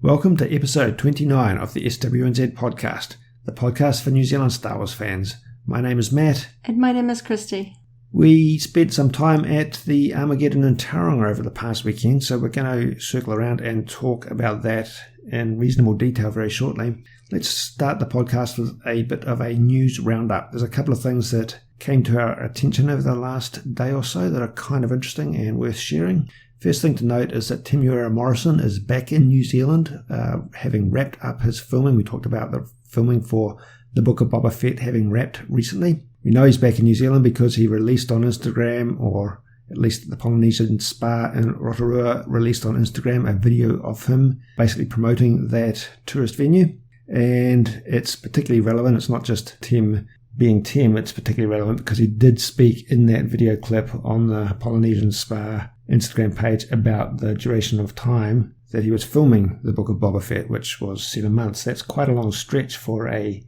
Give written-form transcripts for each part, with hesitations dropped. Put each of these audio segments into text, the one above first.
Welcome to episode 29 of the SWNZ Podcast, the podcast for New Zealand Star Wars fans. My name is Matt. And my name is Christy. We spent some time at the Armageddon in Tauranga over the past weekend, so we're going to circle around and talk about that in reasonable detail very shortly. Let's start the podcast with a bit of a news roundup. There's a couple of things that came to our attention over the last day or so that are kind of interesting and worth sharing. First thing to note is that Temuera Morrison is back in New Zealand, having wrapped up his filming. We talked about the filming for the Book of Boba Fett having wrapped recently. We know he's back in New Zealand because he released on Instagram, or at least the Polynesian Spa in Rotorua released on Instagram, a video of him basically promoting that tourist venue. And it's particularly relevant. It's not just Tim being Tim, it's particularly relevant because he did speak in that video clip on the Polynesian Spa Instagram page about the duration of time that he was filming the Book of Boba Fett, which was 7 months. That's quite a long stretch for a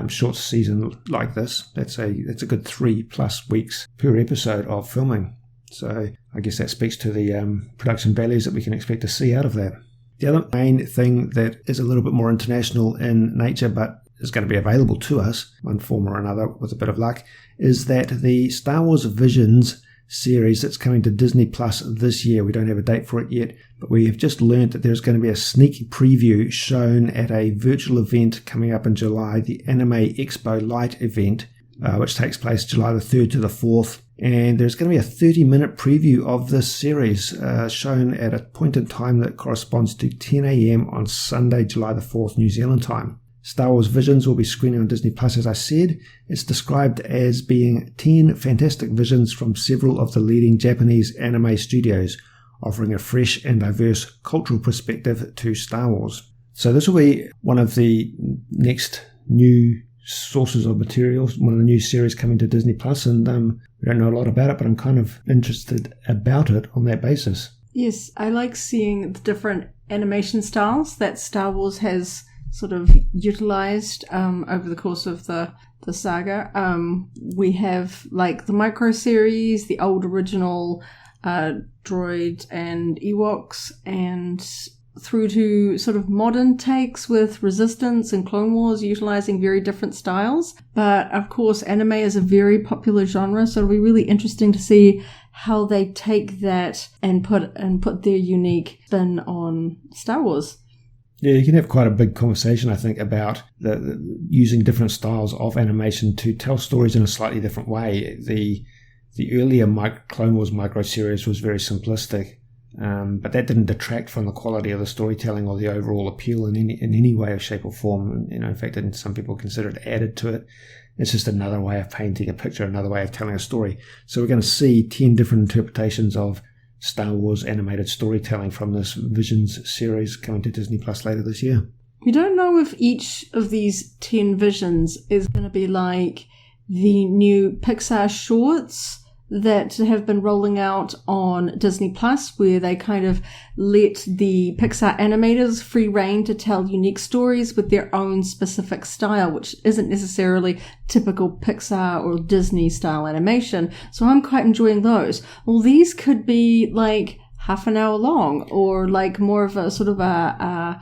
short season like this. That's a good 3+ weeks per episode of filming. So I guess that speaks to the production values that we can expect to see out of that. The other main thing that is a little bit more international in nature, but is going to be available to us, one form or another with a bit of luck, is that the Star Wars Visions series that's coming to Disney Plus this year, we don't have a date for it yet, but we have just learned that there's going to be a sneak preview shown at a virtual event coming up in July, the Anime Expo Light event, which takes place July the 3rd to the 4th. And there's going to be a 30-minute preview of this series shown at a point in time that corresponds to 10 a.m. on Sunday, July the 4th, New Zealand time. Star Wars Visions will be screening on Disney Plus, as I said. It's described as being 10 fantastic visions from several of the leading Japanese anime studios, offering a fresh and diverse cultural perspective to Star Wars. So this will be one of the next new sources of materials, one of the new series coming to Disney Plus, and we don't know a lot about it, but I'm kind of interested about it on that basis. Yes, I like seeing the different animation styles that Star Wars has sort of utilized over the course of the saga. We have like the micro series, the old original droid and Ewoks, and through to sort of modern takes with Resistance and Clone Wars utilizing very different styles. But of course, anime is a very popular genre, so it'll be really interesting to see how they take that and put their unique spin on Star Wars. Yeah, you can have quite a big conversation, I think, about using different styles of animation to tell stories in a slightly different way. The earlier Clone Wars micro series was very simplistic, but that didn't detract from the quality of the storytelling or the overall appeal in any way or shape or form. In fact, some people consider it added to it. It's just another way of painting a picture, another way of telling a story. So we're going to see 10 different interpretations of Star Wars animated storytelling from this Visions series coming to Disney Plus later this year. We don't know if each of these 10 visions is going to be like the new Pixar shorts that have been rolling out on Disney Plus, where they kind of let the Pixar animators free rein to tell unique stories with their own specific style, which isn't necessarily typical Pixar or Disney style animation. So I'm quite enjoying those. Well, these could be like half an hour long, or like more of a sort of a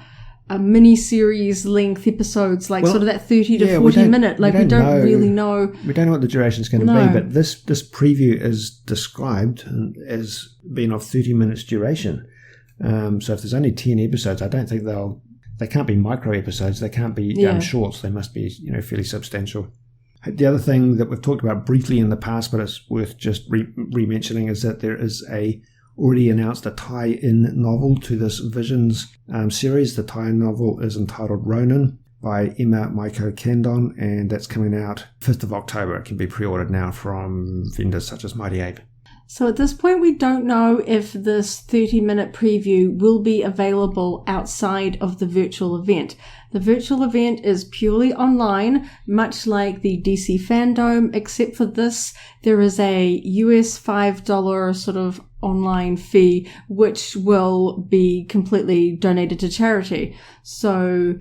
mini-series length episodes, like sort of that 30 to 40 minute. Like we don't really know. We don't know what the duration is going to be, but this preview is described as being of 30 minutes duration. So if there's only 10 episodes, I don't think they can't be micro episodes. They can't be shorts. They must be fairly substantial. The other thing that we've talked about briefly in the past, but it's worth just re-mentioning, is that there is already announced a tie-in novel to this Visions series. The tie-in novel is entitled Ronin by Emma Maiko Kandon, and that's coming out 5th of October. It can be pre-ordered now from vendors such as Mighty Ape. So at this point, we don't know if this 30-minute preview will be available outside of the virtual event. The virtual event is purely online, much like the DC Fandom, except for this, there is a US $5 sort of online fee, which will be completely donated to charity. So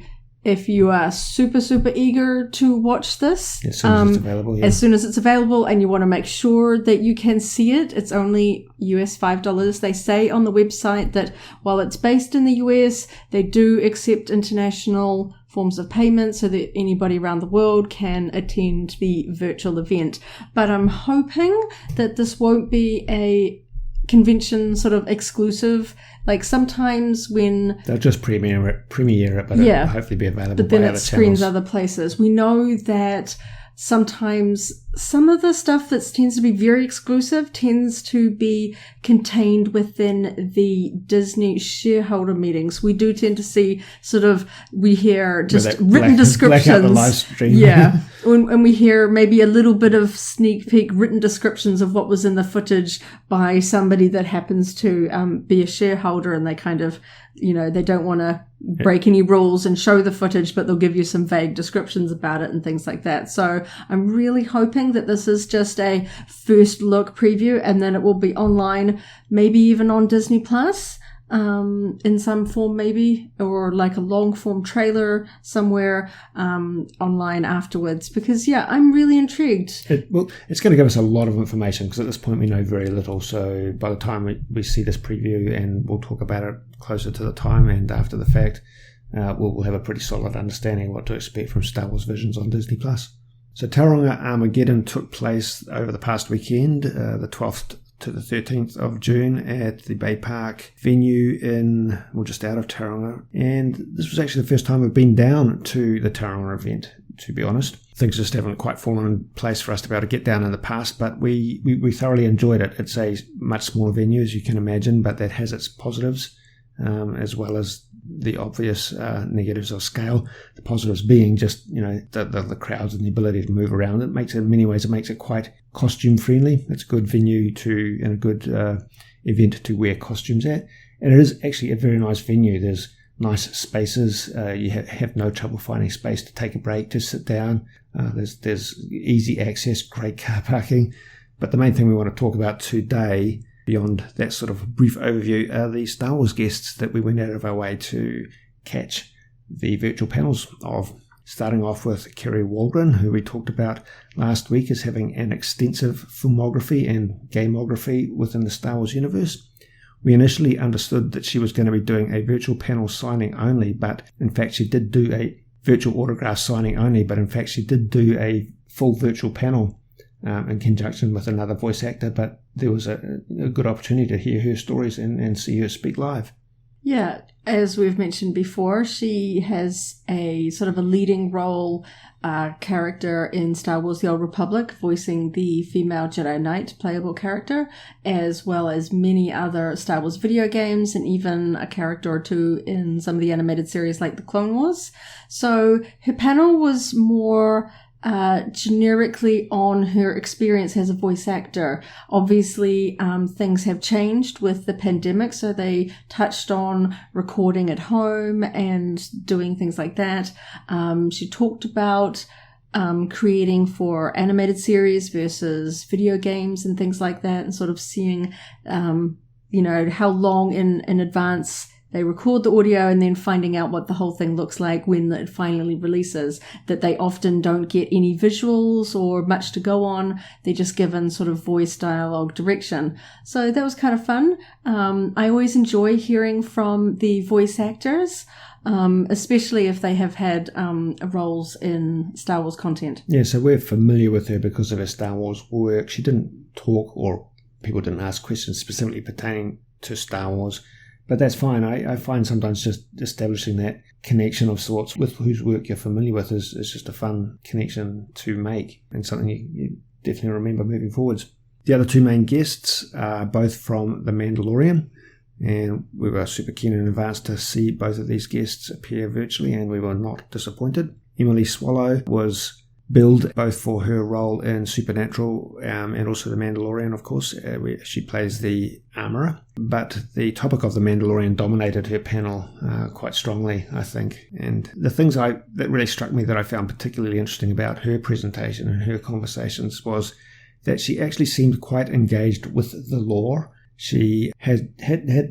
if you are super, super eager to watch this, as soon as it's available, as soon as it's available, and you want to make sure that you can see it, it's only US $5. They say on the website that while it's based in the US, they do accept international forms of payment so that anybody around the world can attend the virtual event. But I'm hoping that this won't be a convention sort of exclusive. Like sometimes when they'll just premiere it, but it'll hopefully be available. But then by it other screens channels. other places. We know that sometimes some of the stuff that tends to be very exclusive tends to be contained within the Disney shareholder meetings. We do tend to see we hear just written descriptions. Black out the live stream. Yeah. And we hear maybe a little bit of sneak peek written descriptions of what was in the footage by somebody that happens to be a shareholder, and they kind of, they don't want to break any rules and show the footage, but they'll give you some vague descriptions about it and things like that. So I'm really hoping that this is just a first look preview, and then it will be online, maybe even on Disney Plus, in some form maybe, or like a long form trailer somewhere online afterwards, because I'm really intrigued. It's going to give us a lot of information, because at this point we know very little. So by the time we see this preview, and we'll talk about it closer to the time and after the fact, we'll have a pretty solid understanding of what to expect from Star Wars Visions on Disney Plus. So Tauranga Armageddon took place over the past weekend, the 12th to the 13th of June at the Bay Park venue just out of Tauranga. And this was actually the first time we've been down to the Tauranga event, to be honest. Things just haven't quite fallen in place for us to be able to get down in the past, but we thoroughly enjoyed it. It's a much smaller venue, as you can imagine, but that has its positives, as well as the obvious negatives of scale. The positives being just, the crowds and the ability to move around. In many ways, it makes it quite costume friendly. It's a good venue and a good event to wear costumes at. And it is actually a very nice venue. There's nice spaces. You have no trouble finding space to take a break, to sit down. There's easy access, great car parking. But the main thing we want to talk about today, beyond that sort of brief overview, are the Star Wars guests that we went out of our way to catch the virtual panels of. Starting off with Kerry Waldron, who we talked about last week as having an extensive filmography and gameography within the Star Wars universe. We initially understood that she was going to be doing a virtual panel signing only, but in fact she did do a virtual autograph signing only, but in fact she did do a full virtual panel in conjunction with another voice actor, but there was a good opportunity to hear her stories and see her speak live. Yeah, as we've mentioned before, she has a sort of a leading role character in Star Wars The Old Republic, voicing the female Jedi Knight playable character, as well as many other Star Wars video games, and even a character or two in some of the animated series like the Clone Wars. So her panel was more generically on her experience as a voice actor. Obviously, things have changed with the pandemic, so they touched on recording at home and doing things like that. She talked about creating for animated series versus video games and things like that, and sort of seeing, how long in advance they record the audio, and then finding out what the whole thing looks like when it finally releases, that they often don't get any visuals or much to go on. They're just given sort of voice dialogue direction. So that was kind of fun. I always enjoy hearing from the voice actors, especially if they have had roles in Star Wars content. Yeah, so we're familiar with her because of her Star Wars work. She didn't talk, or people didn't ask questions specifically pertaining to Star Wars. But that's fine. I find sometimes just establishing that connection of sorts with whose work you're familiar with is just a fun connection to make, and something you definitely remember moving forwards. The other two main guests are both from The Mandalorian, and we were super keen in advance to see both of these guests appear virtually, and we were not disappointed. Emily Swallow was billed both for her role in Supernatural and also The Mandalorian, of course. She plays the armorer. But the topic of The Mandalorian dominated her panel quite strongly, I think. And the things that really struck me that I found particularly interesting about her presentation and her conversations was that she actually seemed quite engaged with the lore. She had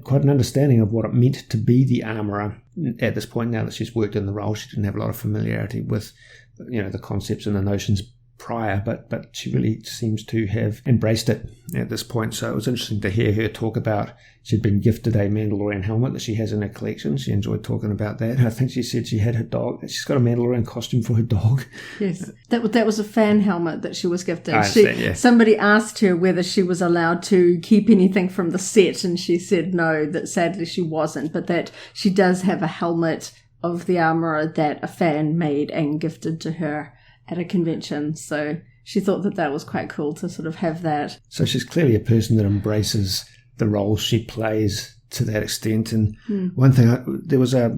quite an understanding of what it meant to be the armorer at this point, now that she's worked in the role, she didn't have a lot of familiarity with, the concepts and the notions prior, but she really seems to have embraced it at this point. So it was interesting to hear her talk about she'd been gifted a Mandalorian helmet that she has in her collection. She enjoyed talking about that. I think she said she had her dog. She's got a Mandalorian costume for her dog. Yes, that was a fan helmet that she was gifted. I understand, yeah. Somebody asked her whether she was allowed to keep anything from the set, and she said no, that sadly she wasn't, but that she does have a helmet of the Armourer that a fan made and gifted to her at a convention. So she thought that was quite cool to sort of have that. So she's clearly a person that embraces the role she plays to that extent. And one thing, there was a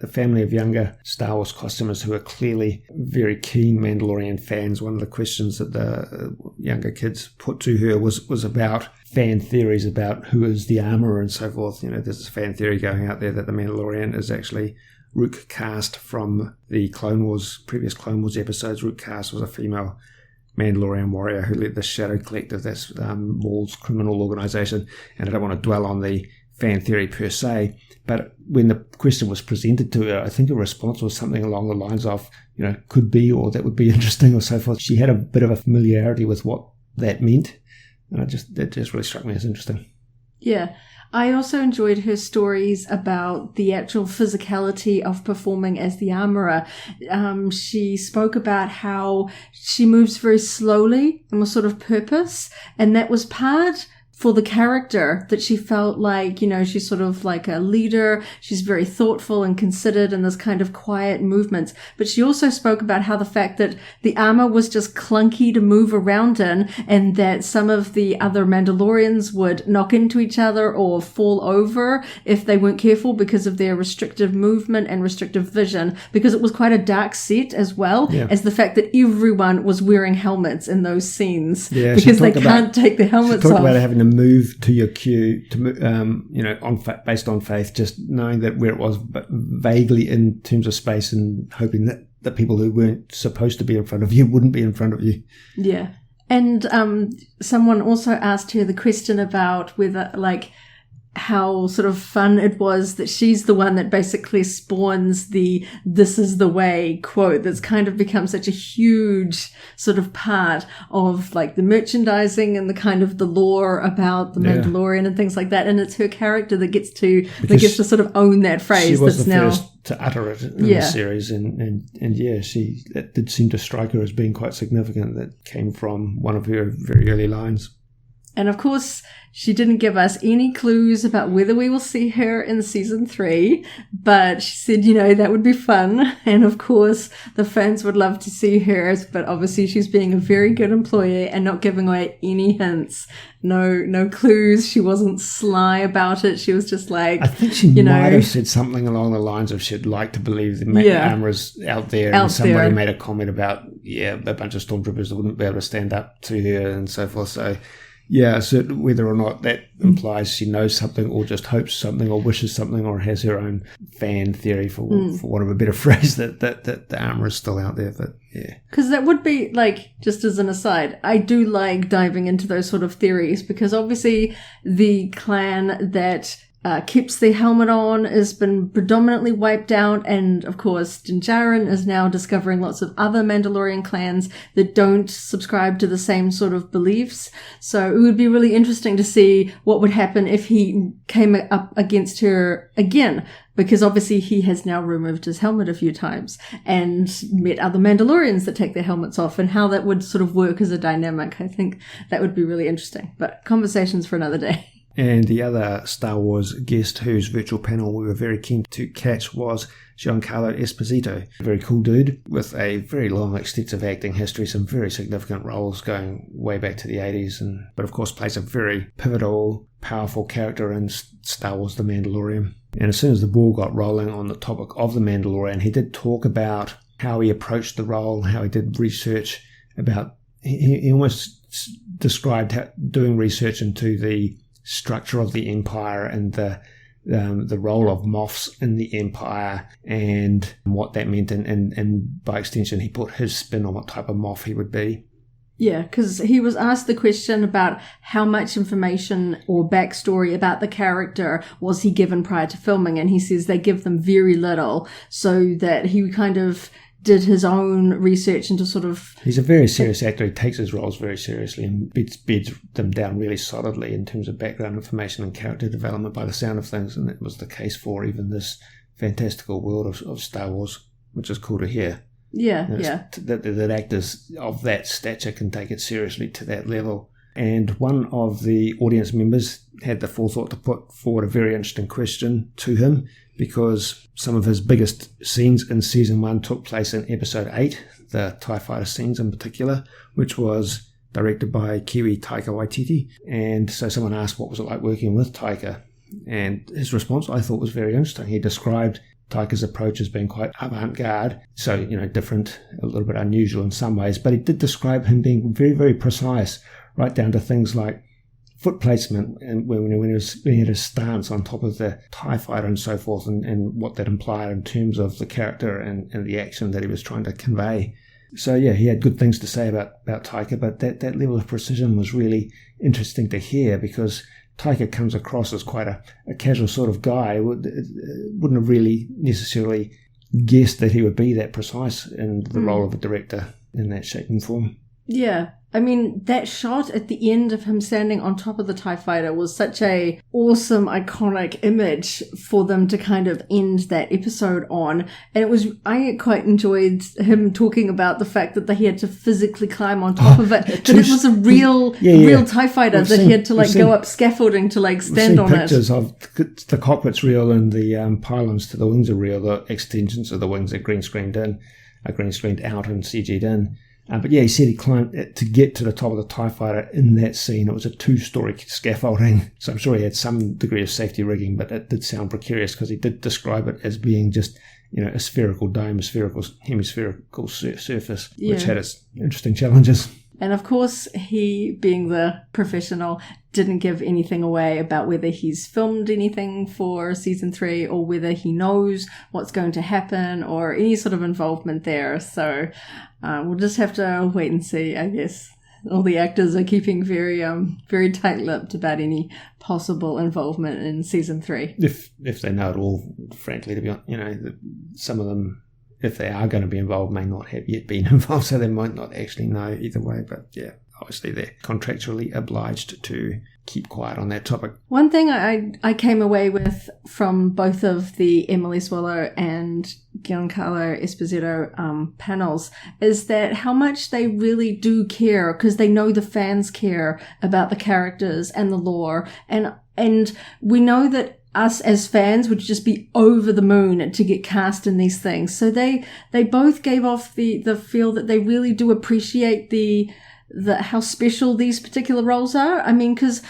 family of younger Star Wars costumers who are clearly very keen Mandalorian fans. One of the questions that the younger kids put to her was about fan theories about who is the Armourer and so forth. There's this fan theory going out there that the Mandalorian is actually Rook Cast from the previous Clone Wars episodes. Rook Cast was a female Mandalorian warrior who led the Shadow Collective, that's Maul's criminal organisation. And I don't want to dwell on the fan theory per se, but when the question was presented to her, I think her response was something along the lines of, could be, or that would be interesting, or so forth. She had a bit of a familiarity with what that meant, and that just really struck me as interesting. Yeah. I also enjoyed her stories about the actual physicality of performing as the Armourer. She spoke about how she moves very slowly and with sort of purpose, and that was part for the character, that she felt like, she's sort of like a leader. She's very thoughtful and considered in this kind of quiet movements. But she also spoke about how the fact that the armor was just clunky to move around in, and that some of the other Mandalorians would knock into each other or fall over if they weren't careful because of their restrictive movement and restrictive vision, because it was quite a dark set as well, as the fact that everyone was wearing helmets in those scenes because they can't take their helmets off. Talk about having to move to your cue, based on faith, just knowing that where it was, but vaguely in terms of space, and hoping that the people who weren't supposed to be in front of you wouldn't be in front of you. Yeah. And someone also asked her the question about whether, how sort of fun it was that she's the one that basically spawns the "this is the way" quote that's kind of become such a huge sort of part of the merchandising and the kind of the lore about the Mandalorian and things like that. And it's her character that gets to sort of own that phrase. She was that's the now first to utter it in the series, and that did seem to strike her as being quite significant. That came from one of her very early lines. And of course, she didn't give us any clues about whether we will see her in season 3, but she said, that would be fun. And of course, the fans would love to see her, but obviously she's being a very good employee and not giving away any hints. No clues. She wasn't sly about it. She was just like, I think she might have said something along the lines of she'd like to believe the Armourer's out there. And somebody made a comment about, a bunch of stormtroopers that wouldn't be able to stand up to her and so forth. So, so whether or not that implies she knows something, or just hopes something, or wishes something, or has her own fan theory, for want of a better phrase, that the Armourer is still out there. But because that would be just as an aside, I do like diving into those sort of theories, because obviously the clan that keeps the helmet on has been predominantly wiped out, and of course Din Djarin is now discovering lots of other Mandalorian clans that don't subscribe to the same sort of beliefs. So it would be really interesting to see what would happen if he came up against her again, because obviously he has now removed his helmet a few times and met other Mandalorians that take their helmets off, and how that would sort of work as a dynamic. I think that would be really interesting, but conversations for another day. And the other Star Wars guest whose virtual panel we were very keen to catch was Giancarlo Esposito. A very cool dude with a very long, extensive acting history, some very significant roles going way back to the 80s, but of course plays a very pivotal, powerful character in Star Wars The Mandalorian. And as soon as the ball got rolling on the topic of The Mandalorian, he did talk about how he approached the role, how he did research about... He almost described doing research into the structure of the Empire and the role of Moffs in the Empire and what that meant, and by extension he put his spin on what type of Moff he would be. Yeah, because he was asked the question about how much information or backstory about the character was he given prior to filming, and he says they give them very little, so that he kind of did his own research into sort of... He's a very serious actor. He takes his roles very seriously and beds them down really solidly in terms of background information and character development by the sound of things, and that was the case for even this fantastical world of Star Wars, which is cool to hear. Yeah, That actors of that stature can take it seriously to that level. And one of the audience members had the forethought to put forward a very interesting question to him, because some of his biggest scenes in Season 1 took place in Episode 8, the TIE Fighter scenes in particular, which was directed by Kiwi Taika Waititi. And so someone asked what was it like working with Taika, and his response I thought was very interesting. He described Taika's approach as being quite avant-garde, so, different, a little bit unusual in some ways, but he did describe him being very, very precise, right down to things like foot placement, and when he had his stance on top of the TIE fighter and so forth, and what that implied in terms of the character and the action that he was trying to convey. So yeah, he had good things to say about Taika, but that level of precision was really interesting to hear, because Taika comes across as quite a casual sort of guy. Wouldn't have really necessarily guessed that he would be that precise in the role of a director in that shape and form. Yeah. I mean, that shot at the end of him standing on top of the TIE fighter was such a awesome, iconic image for them to kind of end that episode on. And I quite enjoyed him talking about the fact that he had to physically climb on top of it. But it was a real TIE fighter that he had to go up scaffolding to stand on it. Pictures of the cockpit's real and the pylons to the wings are real. The extensions of the wings are green screened out and CG'd in. But yeah, he said he climbed to get to the top of the TIE fighter in that scene. It was a 2-story scaffolding, so I'm sure he had some degree of safety rigging, but it did sound precarious because he did describe it as being just, a spherical dome, hemispherical surface, which had its interesting challenges. And of course, he, being the professional, didn't give anything away about whether he's filmed anything for Season 3 or whether he knows what's going to happen or any sort of involvement there. So we'll just have to wait and see, I guess. All the actors are keeping very very tight-lipped about any possible involvement in Season 3. If they know it all, frankly, to be honest, some of them, if they are going to be involved, may not have yet been involved, so they might not actually know either way. But yeah, obviously they're contractually obliged to keep quiet on that topic. One thing I came away with from both of the Emily Swallow and Giancarlo Esposito panels is that how much they really do care, because they know the fans care about the characters and the lore, and we know that us as fans would just be over the moon to get cast in these things. So they both gave off the feel that they really do appreciate the how special these particular roles are. I mean, because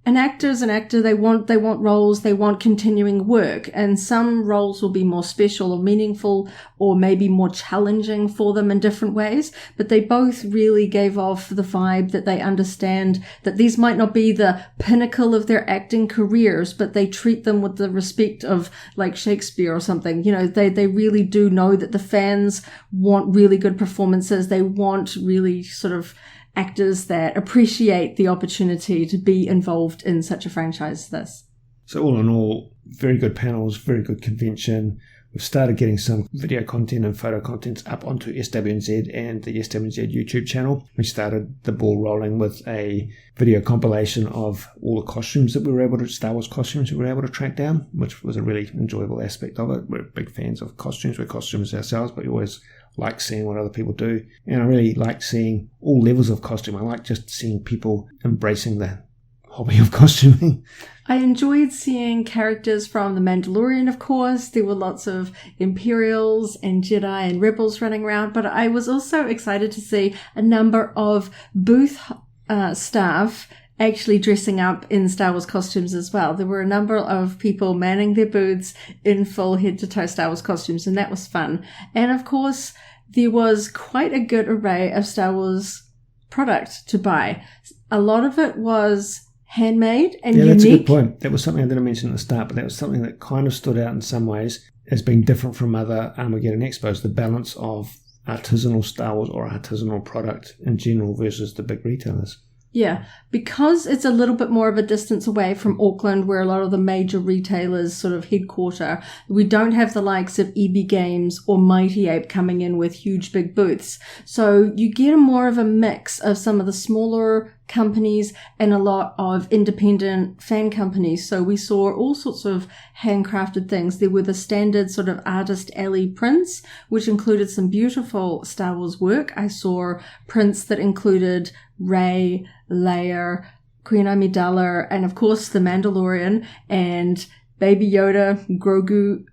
an actor is an actor. They want roles. They want continuing work, and some roles will be more special or meaningful, or maybe more challenging for them in different ways. But they both really gave off the vibe that they understand that these might not be the pinnacle of their acting careers, but they treat them with the respect of like Shakespeare or something. They really do know that the fans want really good performances. They want really sort of actors that appreciate the opportunity to be involved in such a franchise as this. So all in all, very good panels, very good convention. We've started getting some video content and photo contents up onto SWNZ and the SWNZ YouTube channel. We started the ball rolling with a video compilation of all the costumes that Star Wars costumes we were able to track down, which was a really enjoyable aspect of it. We're big fans of costumes. We're costumes ourselves, but we always like seeing what other people do. And I really like seeing all levels of costume. I like just seeing people embracing the hobby of costuming. I enjoyed seeing characters from The Mandalorian, of course. There were lots of Imperials and Jedi and Rebels running around, but I was also excited to see a number of booth staff actually dressing up in Star Wars costumes as well. There were a number of people manning their booths in full head-to-toe Star Wars costumes, and that was fun. And of course, there was quite a good array of Star Wars product to buy. A lot of it was handmade and unique. Yeah, that's a good point. That was something I didn't mention at the start, but that was something that kind of stood out in some ways as being different from other Armageddon Expos, the balance of artisanal Star Wars or artisanal product in general versus the big retailers. Yeah, because it's a little bit more of a distance away from Auckland, where a lot of the major retailers sort of headquarter, we don't have the likes of EB Games or Mighty Ape coming in with huge big booths. So you get more of a mix of some of the smaller companies and a lot of independent fan companies. So we saw all sorts of handcrafted things. There were the standard sort of artist alley prints, which included some beautiful Star Wars work. I saw prints that included Rey, Leia, Queen Amidala, and of course the Mandalorian and Baby Yoda, Grogu.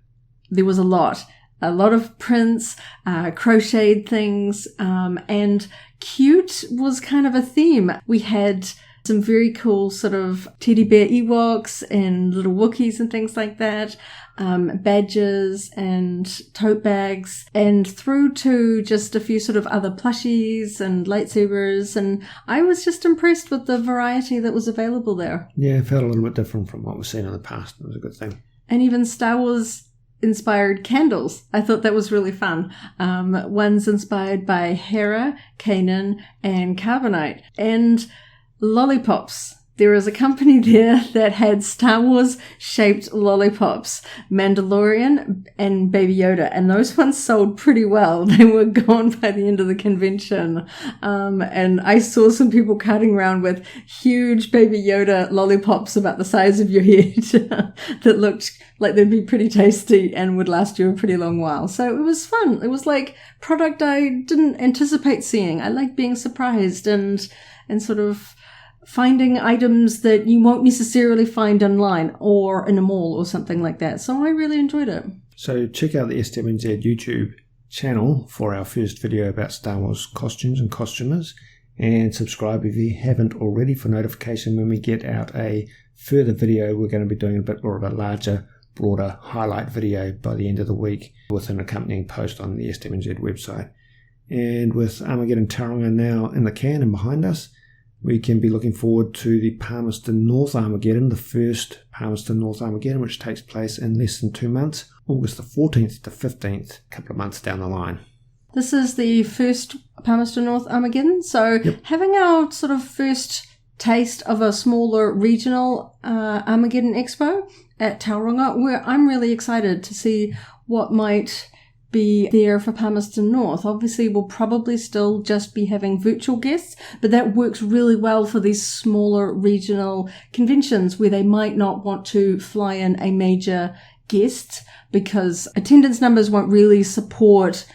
There was a lot of prints, crocheted things, and cute was kind of a theme. We had some very cool sort of teddy bear Ewoks and little Wookiees and things like that, badges and tote bags, and through to just a few sort of other plushies and lightsabers. And I was just impressed with the variety that was available there. Yeah, it felt a little bit different from what we've seen in the past. It was a good thing. And even Star Wars inspired candles. I thought that was really fun. One's inspired by Hera, Kanan, and Carbonite. And lollipops. There is a company there that had Star Wars shaped lollipops, Mandalorian and Baby Yoda, and those ones sold pretty well. They were gone by the end of the convention. And I saw some people carting around with huge Baby Yoda lollipops about the size of your head that looked like they'd be pretty tasty and would last you a pretty long while. So it was fun. It was like product I didn't anticipate seeing. I like being surprised and sort of finding items that you won't necessarily find online or in a mall or something like that. So I really enjoyed it. So check out the SWNZ YouTube channel for our first video about Star Wars costumes and costumers, and subscribe if you haven't already for notification when we get out a further video. We're going to be doing a bit more of a larger, broader highlight video by the end of the week with an accompanying post on the SWNZ website. And with Armageddon Tauranga now in the can and behind us, we can be looking forward to the Palmerston North Armageddon, the first Palmerston North Armageddon, which takes place in less than 2 months, August the 14th to 15th, a couple of months down the line. This is the first Palmerston North Armageddon, so having our sort of first taste of a smaller regional Armageddon Expo at Tauranga, where I'm really excited to see what might be there for Palmerston North. Obviously, we'll probably still just be having virtual guests, but that works really well for these smaller regional conventions where they might not want to fly in a major guest because attendance numbers won't really support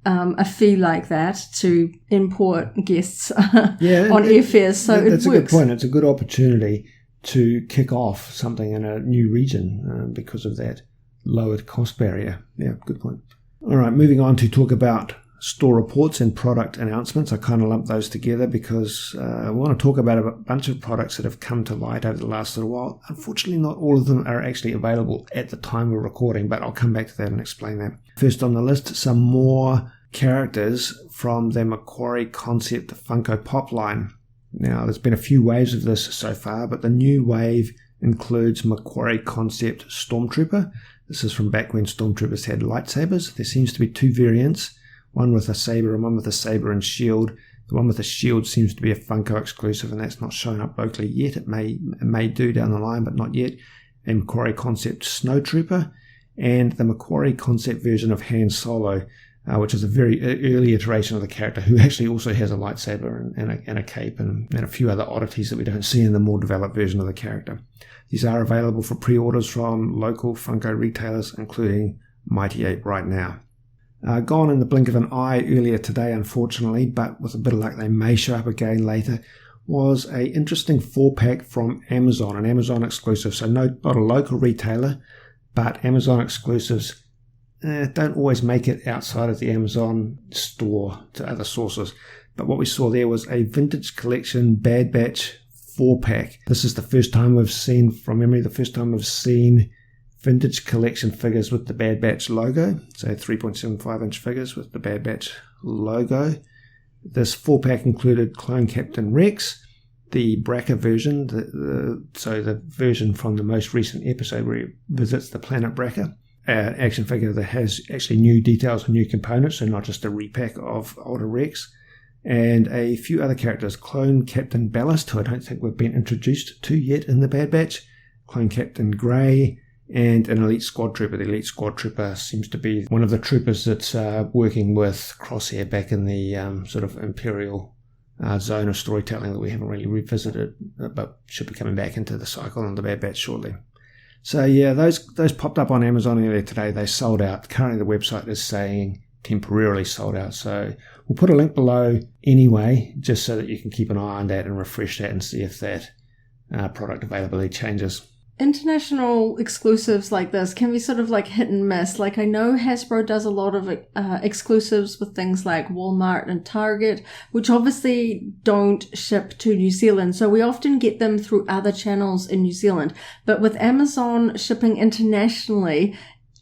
a fee like that to import guests on airfares. So that's a good point. It's a good opportunity to kick off something in a new region because of that lowered cost barrier. Yeah, good point. All right, moving on to talk about store reports and product announcements. I kind of lumped those together because I want to talk about a bunch of products that have come to light over the last little while. Unfortunately, not all of them are actually available at the time we're recording, but I'll come back to that and explain that. First on the list, some more characters from the Macquarie Concept Funko Pop line. Now, there's been a few waves of this so far, but the new wave includes Macquarie Concept Stormtrooper. This is from back when Stormtroopers had lightsabers. There seems to be two variants, one with a saber and one with a saber and shield. The one with the shield seems to be a Funko exclusive, and that's not shown up locally yet. It may do down the line, but not yet. A Macquarie Concept Snowtrooper, and the Macquarie Concept version of Han Solo, which is a very early iteration of the character, who actually also has a lightsaber and a cape and a few other oddities that we don't see in the more developed version of the character. These are available for pre-orders from local Funko retailers, including Mighty Ape right now. Gone in the blink of an eye earlier today, unfortunately, but with a bit of luck they may show up again later, was a interesting 4-pack from Amazon, an Amazon exclusive. So not a local retailer, but Amazon exclusives don't always make it outside of the Amazon store to other sources. But what we saw there was a vintage collection Bad Batch 4-pack. This is the first time we've seen, from memory, vintage collection figures with the Bad Batch logo. So 3.75 inch figures with the Bad Batch logo. This 4-pack included Clone Captain Rex, the Braca version, so the version from the most recent episode where he visits the planet Braca, an action figure that has actually new details and new components, so not just a repack of older Rex. And a few other characters, Clone Captain Ballast, who I don't think we've been introduced to yet in the Bad Batch, Clone Captain Grey, and an Elite Squad Trooper. The Elite Squad Trooper seems to be one of the troopers that's working with Crosshair back in the sort of Imperial zone of storytelling that we haven't really revisited, but should be coming back into the cycle on the Bad Batch shortly. So yeah, those popped up on Amazon earlier today. They sold out. Currently the website is saying temporarily sold out. So we'll put a link below anyway, just so that you can keep an eye on that and refresh that and see if that product availability changes. International exclusives like this can be sort of like hit and miss. Like I know Hasbro does a lot of exclusives with things like Walmart and Target, which obviously don't ship to New Zealand. So we often get them through other channels in New Zealand. But with Amazon shipping internationally,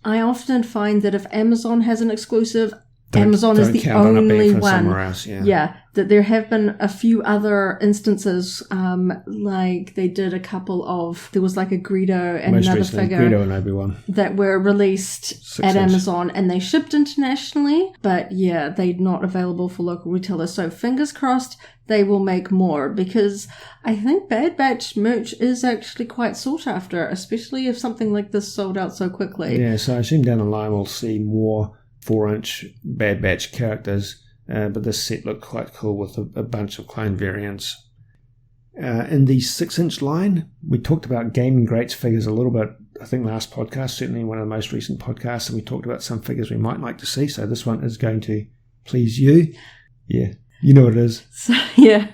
I often find that if Amazon has an exclusive, Amazon is the only one. Else, that there have been a few other instances, like they did a couple of, there was like a Greedo and another figure Greedo and Obi-Wan that were released at Amazon and they shipped internationally, but yeah, they're not available for local retailers. So fingers crossed they will make more, because I think Bad Batch merch is actually quite sought after, especially if something like this sold out so quickly. Yeah, so I assume down the line we'll see more 4-inch Bad Batch characters, but this set looked quite cool with a bunch of clone variants. In the 6-inch line, we talked about Gaming Greats figures a little bit, I think last podcast, certainly one of the most recent podcasts, and we talked about some figures we might like to see, so this one is going to please you. Yeah, you know what it is. So, yeah.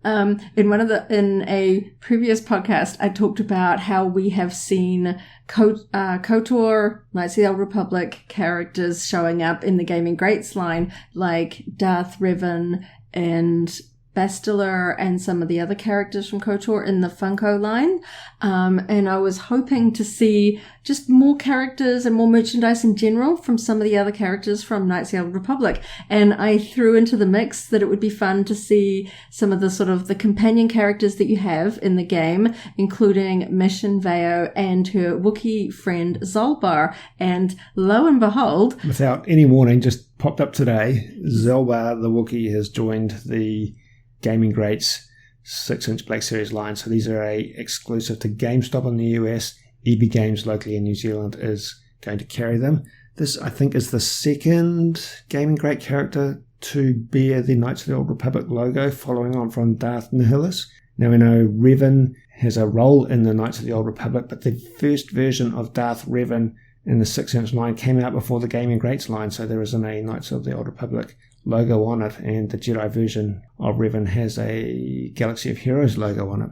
In a previous podcast, I talked about how we have seen KOTOR, Knights of the Old Republic characters showing up in the Gaming Greats line, like Darth Revan and Bastila and some of the other characters from KOTOR in the Funko line. And I was hoping to see just more characters and more merchandise in general from some of the other characters from Knights of the Old Republic. And I threw into the mix that it would be fun to see some of the sort of the companion characters that you have in the game, including Mission Veo and her Wookiee friend Zolbar. And lo and behold, without any warning, just popped up today, Zolbar the Wookiee has joined the Gaming Greats 6-inch Black Series line. So these are exclusive to GameStop in the US. EB Games locally in New Zealand is going to carry them. This, I think, is the second Gaming Great character to bear the Knights of the Old Republic logo, following on from Darth Nihilus. Now we know Revan has a role in the Knights of the Old Republic, but the first version of Darth Revan in the 6-inch line came out before the Gaming Greats line, so there isn't a Knights of the Old Republic logo on it, and the Jedi version of Revan has a Galaxy of Heroes logo on it.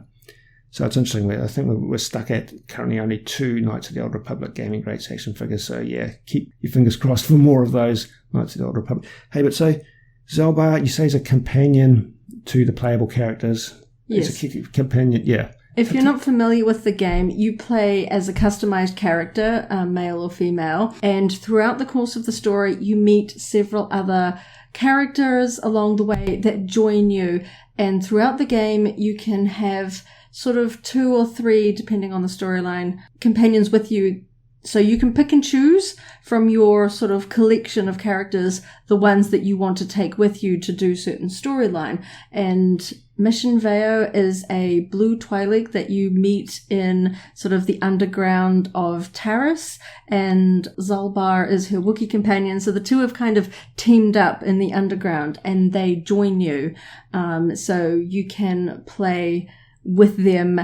So it's interesting. I think we're stuck at currently only 2 Knights of the Old Republic Gaming Greats action figures. So yeah, keep your fingers crossed for more of those Knights of the Old Republic. Hey, but so Zolbar, you say, is a companion to the playable characters. Yes. It's a companion, yeah. If you're not familiar with the game, you play as a customized character, male or female, and throughout the course of the story, you meet several other characters along the way that join you. And throughout the game, you can have sort of 2 or 3, depending on the storyline, companions with you. So you can pick and choose from your sort of collection of characters the ones that you want to take with you to do certain storyline. And Mission Veo is a blue Twi'lek that you meet in sort of the underground of Taris, and Zolbar is her Wookiee companion. So the two have kind of teamed up in the underground and they join you. So you can play with them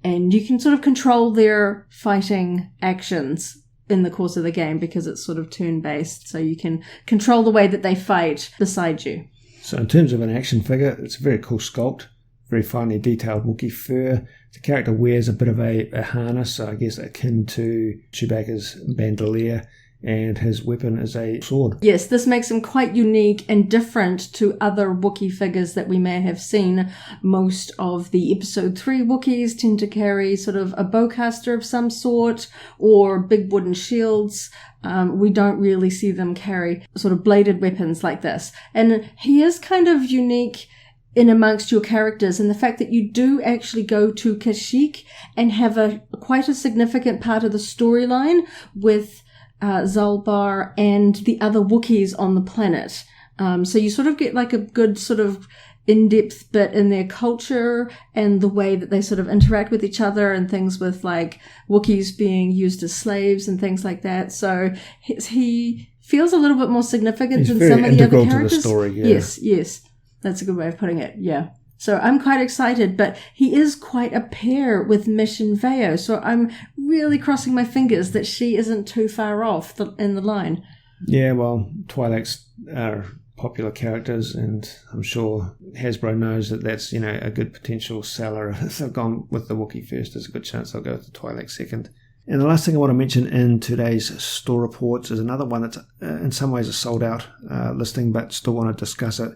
and you can sort of control their fighting actions in the course of the game because it's sort of turn-based. So you can control the way that they fight beside you. So in terms of an action figure, it's a very cool sculpt, very finely detailed Wookiee fur. The character wears a bit of a harness, I guess akin to Chewbacca's bandolier, and his weapon is a sword. Yes, this makes him quite unique and different to other Wookiee figures that we may have seen. Most of the Episode 3 Wookiees tend to carry sort of a bowcaster of some sort or big wooden shields. We don't really see them carry sort of bladed weapons like this. And he is kind of unique in amongst your characters, and the fact that you do actually go to Kashyyyk and have quite a significant part of the storyline with Zalbar, and the other Wookiees on the planet. So you sort of get like a good sort of in-depth bit in their culture and the way that they sort of interact with each other, and things with like Wookiees being used as slaves and things like that. So he feels a little bit more significant than some of the other characters. To the story, yeah. Yes. That's a good way of putting it, yeah. So I'm quite excited, but he is quite a pair with Mission Veo, so I'm really crossing my fingers that she isn't too far off in the line. Yeah, well, Twi'leks are popular characters, and I'm sure Hasbro knows that that's, a good potential seller. If they've gone with the Wookiee first, there's a good chance they'll go with the Twi'leks second. And the last thing I want to mention in today's store reports is another one that's in some ways a sold-out listing, but still want to discuss it.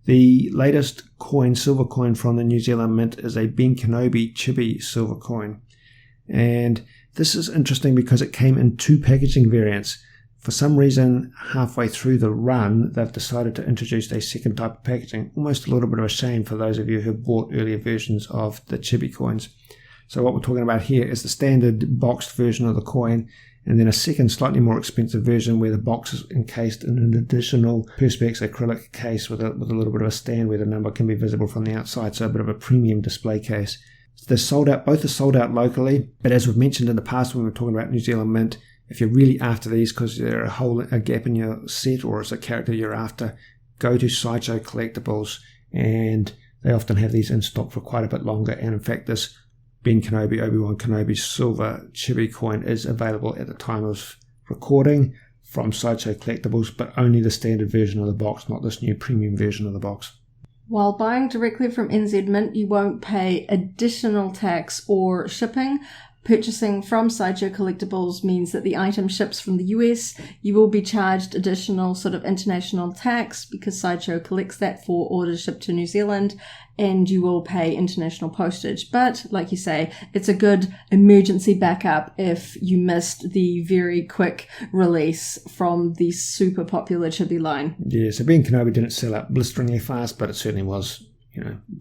The latest silver coin from the New Zealand Mint is a Ben Kenobi Chibi silver coin. And this is interesting because it came in 2 packaging variants. For some reason, halfway through the run, they've decided to introduce a second type of packaging. Almost a little bit of a shame for those of you who bought earlier versions of the Chibi coins. So what we're talking about here is the standard boxed version of the coin, and then a second slightly more expensive version where the box is encased in an additional Perspex acrylic case with a little bit of a stand where the number can be visible from the outside, so a bit of a premium display case. They're sold out. Both are sold out locally, but as we've mentioned in the past when we were talking about New Zealand Mint, if you're really after these because there's a gap in your set or it's a character you're after, go to Sideshow Collectibles, and they often have these in stock for quite a bit longer. And in fact, this Ben Kenobi, Obi-Wan Kenobi silver chibi coin is available at the time of recording from Sideshow Collectibles, but only the standard version of the box, not this new premium version of the box. While buying directly from NZ Mint, you won't pay additional tax or shipping. Purchasing from Sideshow Collectibles means that the item ships from the US. You will be charged additional sort of international tax because Sideshow collects that for orders shipped to New Zealand, and you will pay international postage. But like you say, it's a good emergency backup if you missed the very quick release from the super popular chibi line. Yeah, so Ben Kenobi didn't sell out blisteringly fast, but it certainly was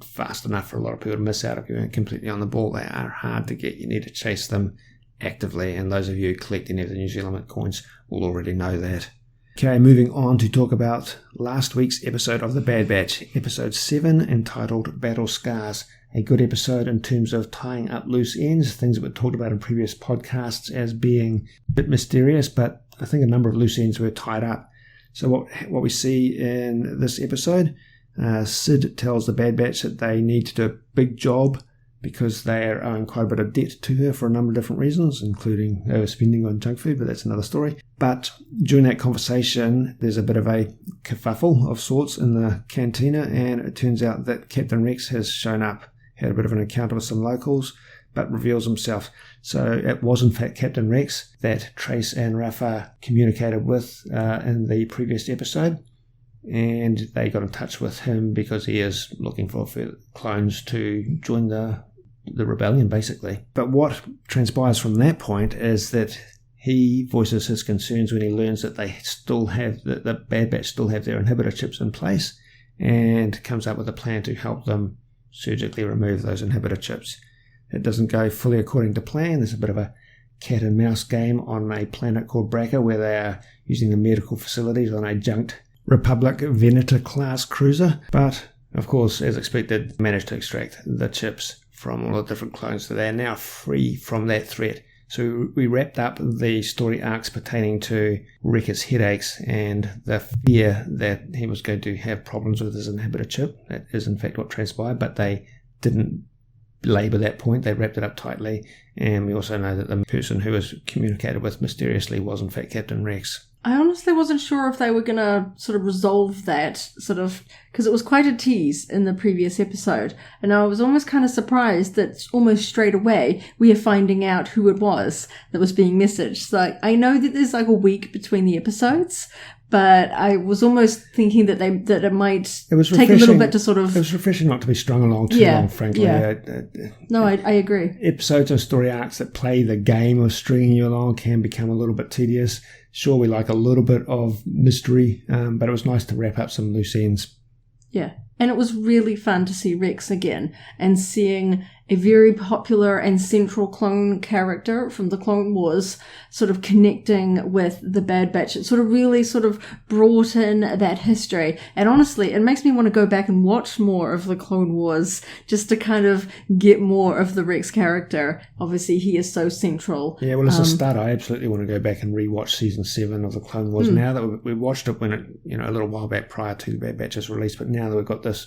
fast enough for a lot of people to miss out if you weren't completely on the ball. They are hard to get. You need to chase them actively, and those of you who collect any of the New Zealand Mint coins will already know that. Okay, moving on to talk about last week's episode of The Bad Batch, episode 7, entitled Battle Scars. A good episode in terms of tying up loose ends, things that were talked about in previous podcasts as being a bit mysterious, but I think a number of loose ends were tied up. So what we see in this episode, Sid tells the Bad Batch that they need to do a big job because they are owing quite a bit of debt to her for a number of different reasons, including overspending on junk food, but that's another story. But during that conversation, there's a bit of a kerfuffle of sorts in the cantina, and it turns out that Captain Rex has shown up, had a bit of an encounter with some locals, but reveals himself. So it was in fact Captain Rex that Trace and Rafa communicated with in the previous episode. And they got in touch with him because he is looking for further clones to join the rebellion, basically. But what transpires from that point is that he voices his concerns when he learns that they still have, the Bad Batch still have their inhibitor chips in place, and comes up with a plan to help them surgically remove those inhibitor chips. It doesn't go fully according to plan. There's a bit of a cat and mouse game on a planet called Braca where they are using the medical facilities on a junked Republic Venator class cruiser, but of course, as expected, managed to extract the chips from all the different clones, so they are now free from that threat. So we wrapped up the story arcs pertaining to Wrecker's headaches and the fear that he was going to have problems with his inhibitor chip. That is in fact what transpired, but they didn't labour that point. They wrapped it up tightly, and we also know that the person who was communicated with mysteriously was in fact Captain Rex. I honestly wasn't sure if they were going to sort of resolve that because it was quite a tease in the previous episode. And I was almost kind of surprised that almost straight away we are finding out who it was that was being messaged. So I know that there's like a week between the episodes, but I was almost thinking that it might take a little bit to sort of... It was refreshing not to be strung along too long, frankly. Yeah. No, I agree. Episodes and story arcs that play the game of stringing you along can become a little bit tedious. Sure, we like a little bit of mystery, but it was nice to wrap up some loose ends. Yeah, and it was really fun to see Rex again and seeing a very popular and central clone character from the Clone Wars sort of connecting with the Bad Batch. It sort of really sort of brought in that history. And honestly, it makes me want to go back and watch more of the Clone Wars just to kind of get more of the Rex character. Obviously, he is so central. Yeah, well, as a start, I absolutely want to go back and rewatch season 7 of the Clone Wars. Now that we watched it when it, a little while back prior to the Bad Batch's release, but now that we've got this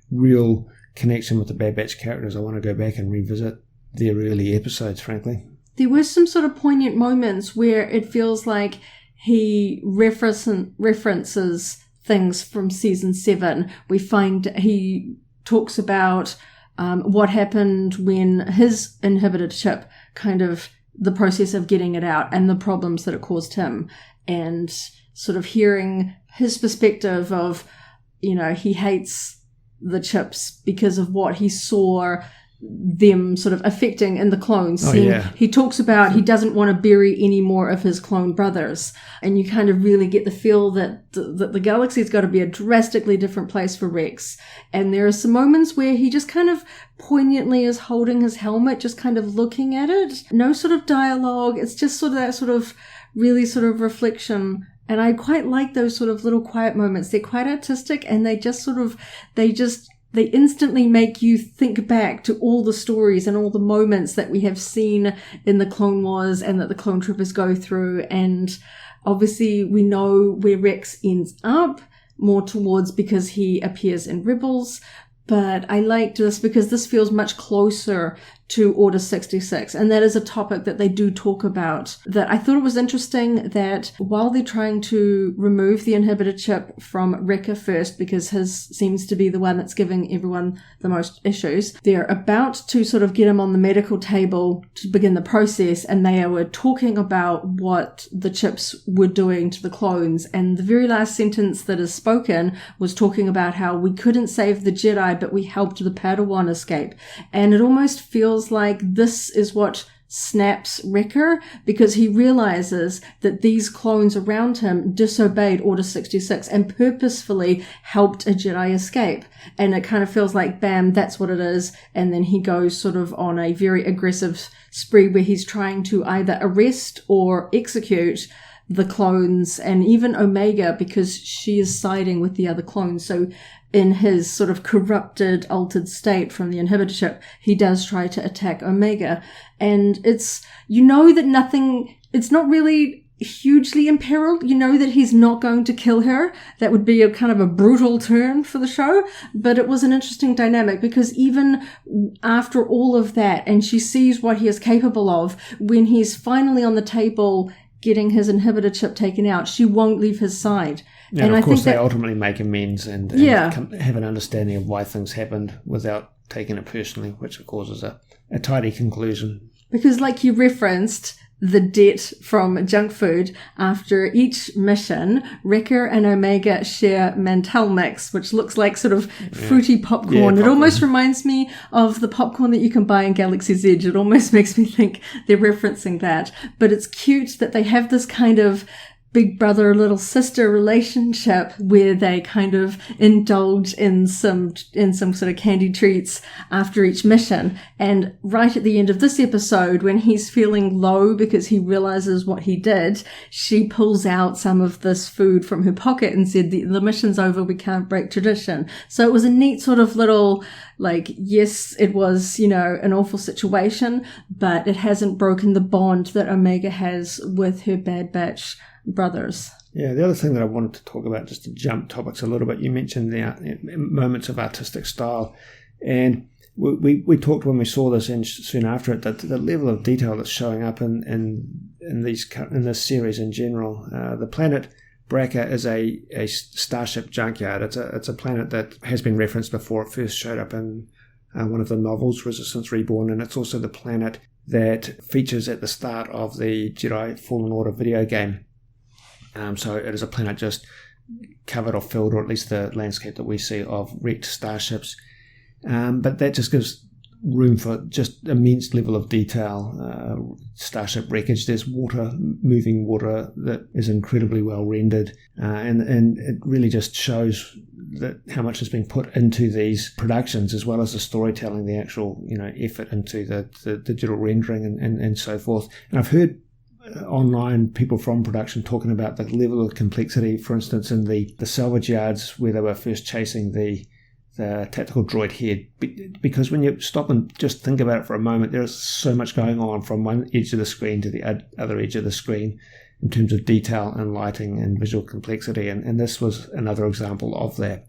real connection with the Bad Batch characters, I want to go back and revisit their early episodes, frankly. There were some sort of poignant moments where it feels like he references things from season 7. We find he talks about what happened when his inhibited chip, kind of the process of getting it out and the problems that it caused him, and sort of hearing his perspective of, he hates the chips because of what he saw them sort of affecting in the clones. He talks about he doesn't want to bury any more of his clone brothers, and you kind of really get the feel that the galaxy's got to be a drastically different place for Rex. And there are some moments where he just kind of poignantly is holding his helmet, just kind of looking at it. No sort of dialogue. It's just sort of that sort of really sort of reflection. And I quite like those sort of little quiet moments. They're quite artistic, and they instantly make you think back to all the stories and all the moments that we have seen in the Clone Wars and that the clone troopers go through. And obviously we know where Rex ends up, more towards because he appears in Rebels. But I liked this because this feels much closer to Order 66. And that is a topic that they do talk about. That I thought it was interesting that while they're trying to remove the inhibitor chip from Wrecker first, because his seems to be the one that's giving everyone the most issues, they're about to sort of get him on the medical table to begin the process. And they were talking about what the chips were doing to the clones. And the very last sentence that is spoken was talking about how we couldn't save the Jedi, but we helped the Padawan escape. And it almost feels like this is what snaps Wrecker, because he realizes that these clones around him disobeyed Order 66 and purposefully helped a Jedi escape. And it kind of feels like, bam, that's what it is. And then he goes sort of on a very aggressive spree where he's trying to either arrest or execute the clones, and even Omega, because she is siding with the other clones. So in his sort of corrupted, altered state from the inhibitor chip, he does try to attack Omega. And it's, that it's not really hugely imperiled. That he's not going to kill her. That would be a kind of a brutal turn for the show. But it was an interesting dynamic, because even after all of that, and she sees what he is capable of, when he's finally on the table getting his inhibitor chip taken out, she won't leave his side. Yeah, and of course they ultimately make amends and have an understanding of why things happened without taking it personally, which causes a tidy conclusion. Because like you referenced, the debt from junk food, after each mission, Wrecker and Omega share Mantel Mix, which looks like sort of fruity popcorn. Yeah, popcorn. It almost reminds me of the popcorn that you can buy in Galaxy's Edge. It almost makes me think they're referencing that. But it's cute that they have this kind of big brother, little sister relationship where they kind of indulge in some sort of candy treats after each mission. And right at the end of this episode, when he's feeling low because he realizes what he did, she pulls out some of this food from her pocket and said, the mission's over, we can't break tradition. So it was a neat sort of little, like, yes, it was, an awful situation, but it hasn't broken the bond that Omega has with her Bad Batch brothers. Yeah, the other thing that I wanted to talk about, just to jump topics a little bit, you mentioned the moments of artistic style, and we talked when we saw this and soon after it that the level of detail that's showing up in this series in general. The planet Braca is a starship junkyard. It's a planet that has been referenced before. It first showed up in one of the novels, Resistance Reborn, and it's also the planet that features at the start of the Jedi Fallen Order video game. So it is a planet just covered or filled, or at least the landscape that we see, of wrecked starships. But that just gives room for just immense level of detail. Starship wreckage, there's moving water that is incredibly well rendered. And it really just shows how much has been put into these productions, as well as the storytelling, the actual effort into the digital rendering and so forth. And I've heard online people from production talking about the level of complexity, for instance, in the salvage yards where they were first chasing the tactical droid head, because when you stop and just think about it for a moment, there's so much going on from one edge of the screen to the other edge of the screen in terms of detail and lighting and visual complexity, and this was another example of that,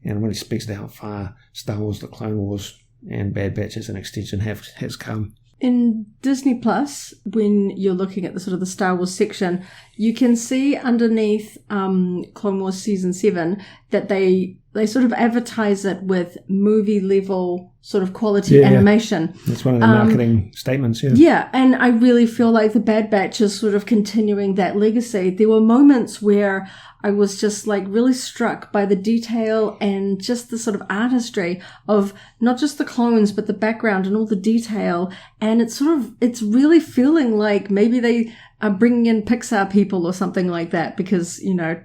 and really speaks to how far Star Wars, The Clone Wars and Bad Batch as an extension has come. In Disney Plus, when you're looking at the sort of the Star Wars section, you can see underneath Clone Wars Season 7 that they sort of advertise it with movie level sort of quality animation. That's one of the marketing statements, Yeah, and I really feel like the Bad Batch is sort of continuing that legacy. There were moments where I was just like really struck by the detail and just the sort of artistry of not just the clones, but the background and all the detail. And it's really feeling like maybe they are bringing in Pixar people or something like that because,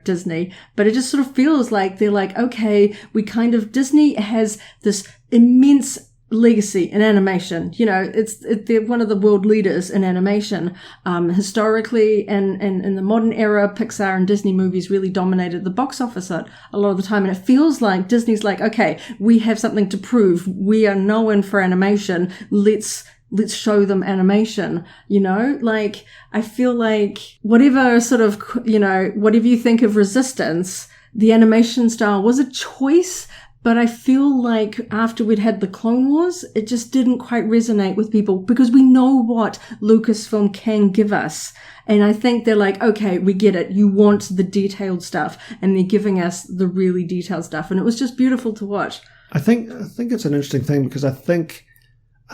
Disney. But it just sort of feels like they're like, okay, Disney has this immense legacy in animation. They're one of the world leaders in animation. Historically and in the modern era, Pixar and Disney movies really dominated the box office a lot of the time. And it feels like Disney's like, okay, we have something to prove. We are known for animation. Let's show them animation, like I feel like whatever you think of Resistance, the animation style was a choice, but I feel like after we'd had the Clone Wars, it just didn't quite resonate with people because we know what Lucasfilm can give us. And I think they're like, okay, we get it. You want the detailed stuff. And they're giving us the really detailed stuff. And it was just beautiful to watch. I think it's an interesting thing because I think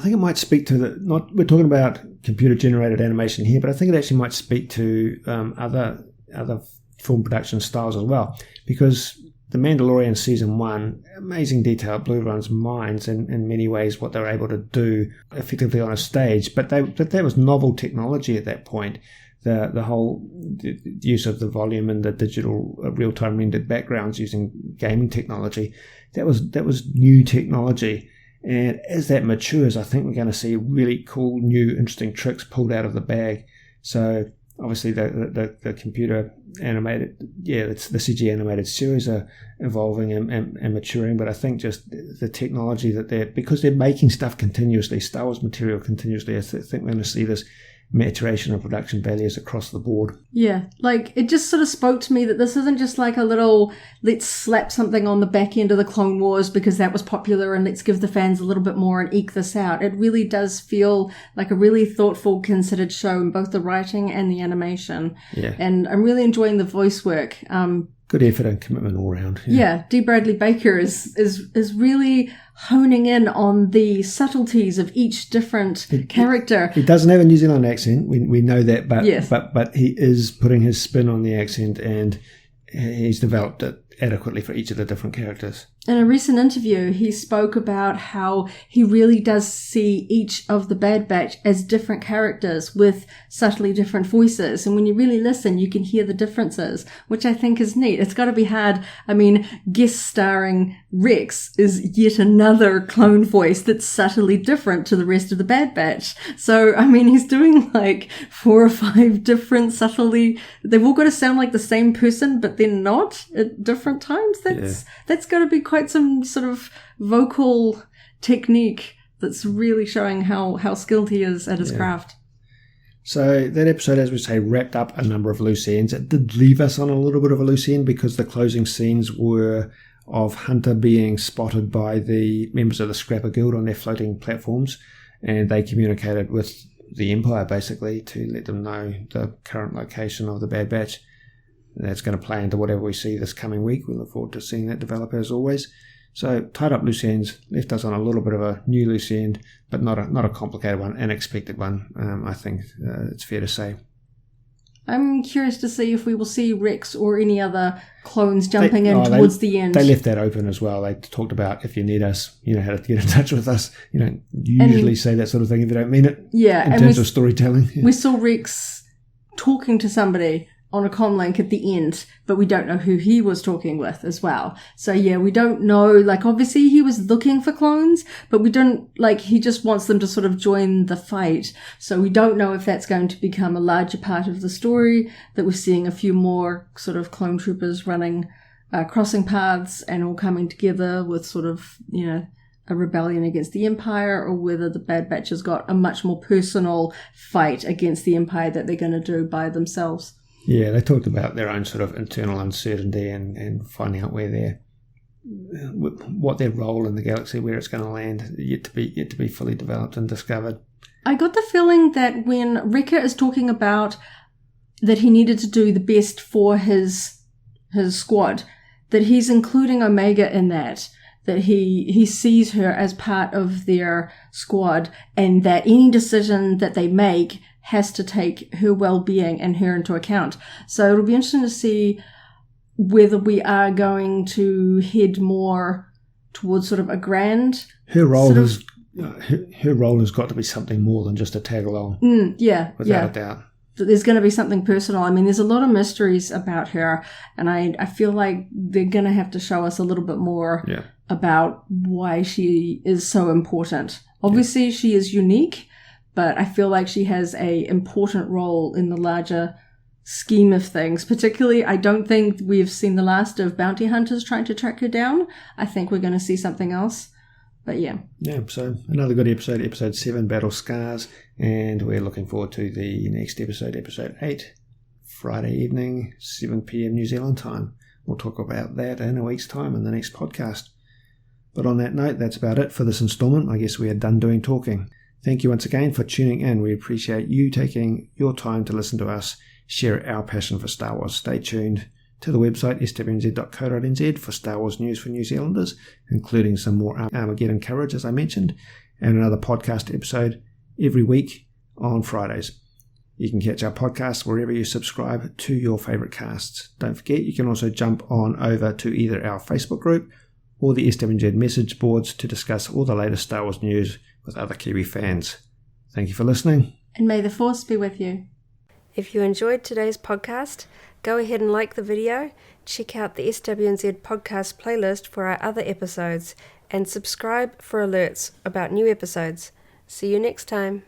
it might speak to we're talking about computer generated animation here, but I think it actually might speak to other film production styles as well, because The Mandalorian Season 1, amazing detail, blew everyone's minds in many ways what they were able to do effectively on a stage, but that was novel technology at that point. The whole use of the volume and the digital real-time rendered backgrounds using gaming technology, that was new technology. And as that matures, I think we're going to see really cool, new, interesting tricks pulled out of the bag. So obviously the computer animated, it's the CG animated series are evolving and maturing. But I think just the technology because they're making stuff continuously, Star Wars material continuously, I think we're going to see this maturation of production values across the board. Yeah, like it just sort of spoke to me that this isn't just like a little let's slap something on the back end of the Clone Wars because that was popular and let's give the fans a little bit more and eke this out. It really does feel like a really thoughtful, considered show in both the writing and the animation. Yeah. And I'm really enjoying the voice work. Good effort and commitment all around. Yeah, D. Bradley Baker is really honing in on the subtleties of each different character. He doesn't have a New Zealand accent. We know that, but yes. but he is putting his spin on the accent, and he's developed it adequately for each of the different characters. In a recent interview, he spoke about how he really does see each of the Bad Batch as different characters with subtly different voices. And when you really listen, you can hear the differences, which I think is neat. It's got to be hard. I mean, guest starring Rex is yet another clone voice that's subtly different to the rest of the Bad Batch. So, I mean, he's doing like 4 or 5 different subtly, they've all got to sound like the same person, but they're not at different times. That's got to be quite some sort of vocal technique that's really showing how skilled he is at his craft. So that episode, as we say, wrapped up a number of loose ends. It did leave us on a little bit of a loose end because the closing scenes were of Hunter being spotted by the members of the Scrapper Guild on their floating platforms, and they communicated with the Empire basically to let them know the current location of the Bad Batch. That's going to play into whatever we see this coming week. We look forward to seeing that develop as always. So tied up loose ends, left us on a little bit of a new loose end, but not a complicated one, an expected one, I think it's fair to say. I'm curious to see if we will see Rex or any other clones jumping towards the end. They left that open as well. They talked about if you need us, you know how to get in touch with us. You don't usually say that sort of thing if you don't mean it. Yeah. In terms of storytelling. Yeah. We saw Rex talking to somebody on a comlink at the end, but we don't know who he was talking with as well. So yeah, we don't know, like obviously he was looking for clones, but we don't, like he just wants them to sort of join the fight. So we don't know if that's going to become a larger part of the story, that we're seeing a few more sort of clone troopers running, crossing paths and all coming together with sort of, you know, a rebellion against the Empire, or whether the Bad Batch has got a much more personal fight against the Empire that they're going to do by themselves. Yeah, they talked about their own sort of internal uncertainty and finding out what their role in the galaxy, where it's going to land, yet to be fully developed and discovered. I got the feeling that when Wrecker is talking about that he needed to do the best for his squad, that he's including Omega in that he sees her as part of their squad, and that any decision that they make has to take her well-being and her into account. So it'll be interesting to see whether we are going to head more towards sort of a grand... Her role has got to be something more than just a tag-along. Without a doubt. There's going to be something personal. I mean, there's a lot of mysteries about her, and I feel like they're going to have to show us a little bit more about why she is so important. Obviously, she is unique, but I feel like she has a important role in the larger scheme of things. Particularly, I don't think we've seen the last of bounty hunters trying to track her down. I think we're going to see something else. But yeah. Yeah, so another good episode, episode 7, Battle Scars, and we're looking forward to the next episode, episode 8, Friday evening, 7 p.m. New Zealand time. We'll talk about that in a week's time in the next podcast. But on that note, that's about it for this installment. I guess we are done doing talking. Thank you once again for tuning in. We appreciate you taking your time to listen to us, share our passion for Star Wars. Stay tuned to the website SWNZ.co.nz for Star Wars news for New Zealanders, including some more Armageddon coverage, as I mentioned, and another podcast episode every week on Fridays. You can catch our podcast wherever you subscribe to your favourite casts. Don't forget, you can also jump on over to either our Facebook group or the SWNZ message boards to discuss all the latest Star Wars news with other Kiwi fans. Thank you for listening. And may the Force be with you. If you enjoyed today's podcast, go ahead and like the video, check out the SWNZ Podcast playlist for our other episodes, and subscribe for alerts about new episodes. See you next time.